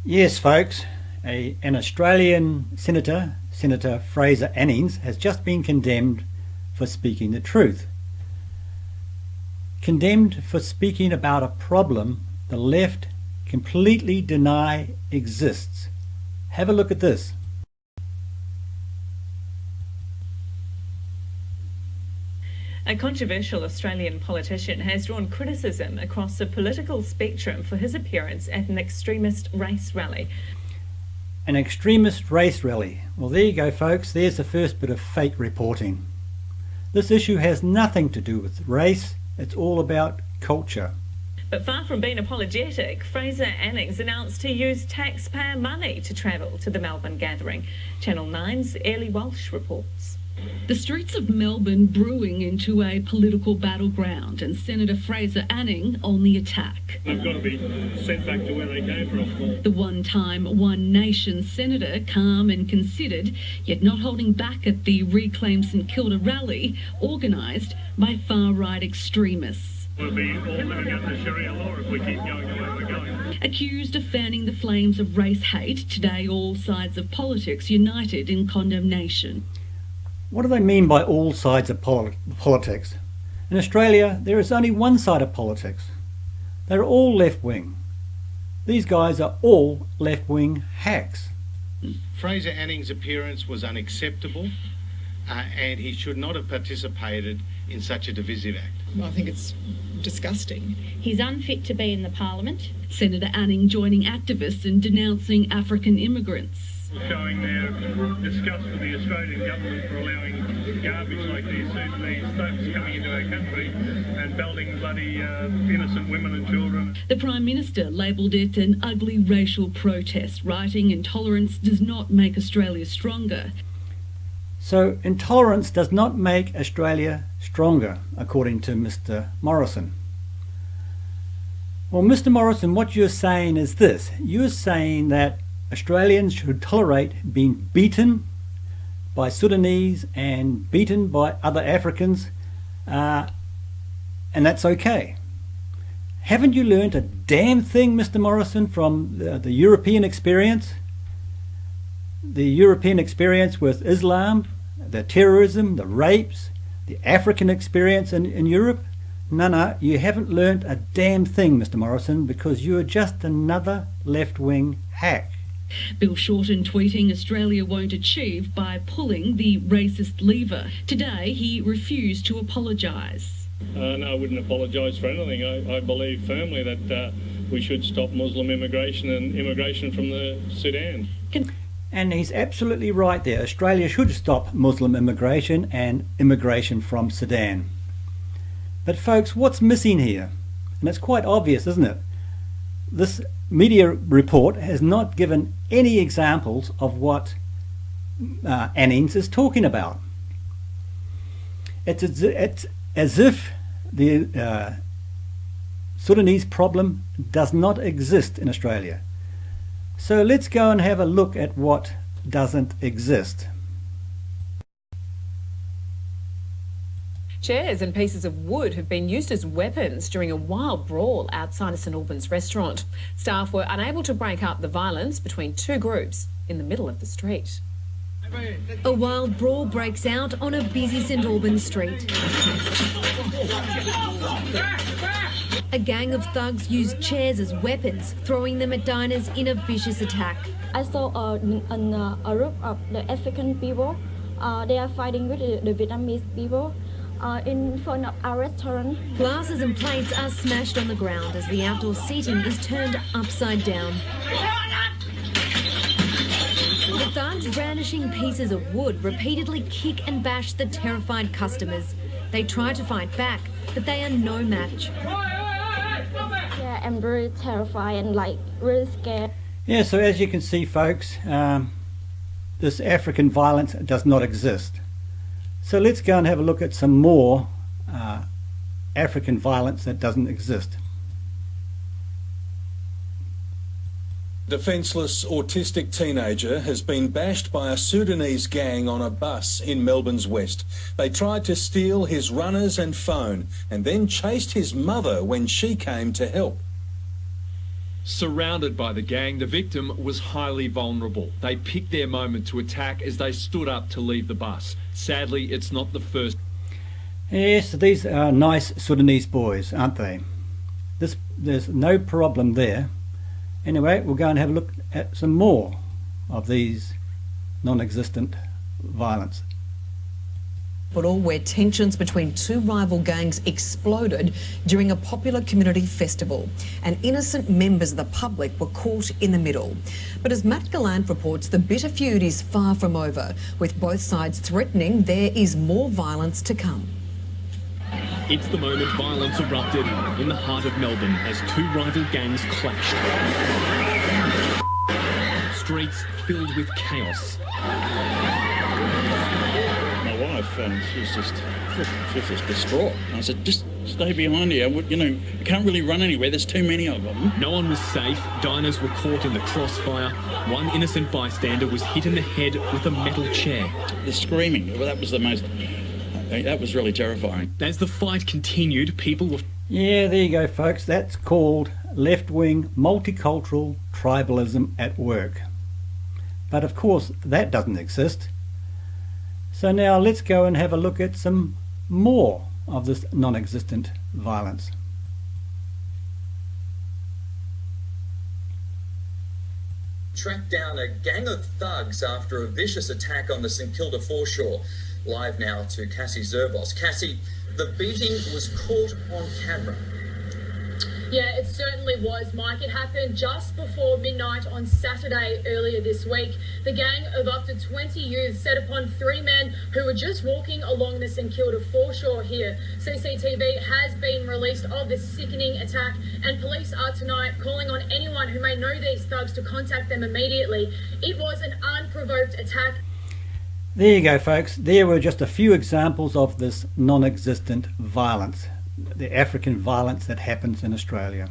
Yes, folks, an Australian senator, Senator Fraser Annings, has just been condemned for speaking the truth. Condemned for speaking about a problem the left completely deny exists. Have a look at this. A controversial Australian politician has drawn criticism across the political spectrum for his appearance at an extremist race rally. An extremist race rally. Well, there you go, folks. There's the first bit of fake reporting. This issue has nothing to do with race. It's all about culture. But far from being apologetic, Fraser Annings announced he used taxpayer money to travel to the Melbourne gathering. Channel 9's Ellie Walsh reports. The streets of Melbourne brewing into a political battleground, and Senator Fraser Annings on the attack. They've got to be sent back to where they came from. The one-time One Nation senator, calm and considered, yet not holding back at the Reclaim St Kilda rally organised by far-right extremists. We'll be all living under Sharia law if we keep going the way we're going. Accused of fanning the flames of race hate, today all sides of politics united in condemnation. What do they mean by all sides of politics? In Australia, there is only one side of politics. They're all left-wing. These guys are all left-wing hacks. Fraser Annings' appearance was unacceptable and he should not have participated in such a divisive act. I think it's disgusting. He's unfit to be in the parliament. Senator Annings joining activists in denouncing African immigrants. Showing their disgust for the Australian government for allowing garbage like these Sudanese thugs coming into our country and belting bloody innocent women and children. The Prime Minister labelled it an ugly racial protest, writing intolerance does not make Australia stronger. So intolerance does not make Australia stronger, according to Mr. Morrison. Well, Mr. Morrison, what you're saying is this. You're saying that Australians should tolerate being beaten by Sudanese and beaten by other Africans, and that's okay. Haven't you learned a damn thing, Mr. Morrison, from the European experience? The European experience with Islam, the terrorism, the rapes, the African experience in Europe? No, you haven't learned a damn thing, Mr. Morrison, because you're just another left-wing hack. Bill Shorten tweeting Australia won't achieve by pulling the racist lever. Today he refused to apologise. No, I wouldn't apologise for anything. I believe firmly that we should stop Muslim immigration and immigration from the Sudan. And he's absolutely right there. Australia should stop Muslim immigration and immigration from Sudan. But folks, what's missing here? And it's quite obvious, isn't it? This media report has not given any examples of what Annings is talking about. It's as if the Sudanese problem does not exist in Australia. So let's go and have a look at what doesn't exist. Chairs and pieces of wood have been used as weapons during a wild brawl outside a St Albans restaurant. Staff were unable to break up the violence between two groups in the middle of the street. A wild brawl breaks out on a busy St Albans street. A gang of thugs used chairs as weapons, throwing them at diners in a vicious attack. I saw a group of the African people. They are fighting with the Vietnamese people. In front of our restaurant. Glasses and plates are smashed on the ground as the outdoor seating is turned upside down. The thugs brandishing pieces of wood repeatedly kick and bash the terrified customers. They try to fight back, but they are no match. Yeah, I'm very terrified and really scared. Yeah, so as you can see, folks, this African violence does not exist. So let's go and have a look at some more African violence that doesn't exist. Defenceless autistic teenager has been bashed by a Sudanese gang on a bus in Melbourne's west. They tried to steal his runners and phone and then chased his mother when she came to help. Surrounded by the gang, the victim was highly vulnerable. They picked their moment to attack as they stood up to leave the bus. Sadly, it's not the first. Yes, these are nice Sudanese boys, aren't they? There's no problem there. Anyway, we'll go and have a look at some more of these non-existent violence. Where tensions between two rival gangs exploded during a popular community festival, and innocent members of the public were caught in the middle. But as Matt Gallant reports, the bitter feud is far from over, with both sides threatening there is more violence to come. It's the moment violence erupted in the heart of Melbourne as two rival gangs clashed. Streets filled with chaos. My wife, she's just distraught. I said, just stay behind here. You can't really run anywhere. There's too many of them. No one was safe. Diners were caught in the crossfire. One innocent bystander was hit in the head with a metal chair. The screaming, that was really terrifying. As the fight continued, people were... Yeah, there you go, folks. That's called left-wing multicultural tribalism at work. But of course, that doesn't exist. So now let's go and have a look at some more of this non-existent violence. Tracked down a gang of thugs after a vicious attack on the St Kilda foreshore. Live now to Cassie Zervos. Cassie, the beating was caught on camera. Yeah, it certainly was, Mike. It happened just before midnight on Saturday earlier this week. The gang of up to 20 youths set upon three men who were just walking along the St Kilda foreshore here. CCTV has been released of this sickening attack, and police are tonight calling on anyone who may know these thugs to contact them immediately. It was an unprovoked attack. There you go, folks. There were just a few examples of this non-existent violence, the African violence that happens in Australia.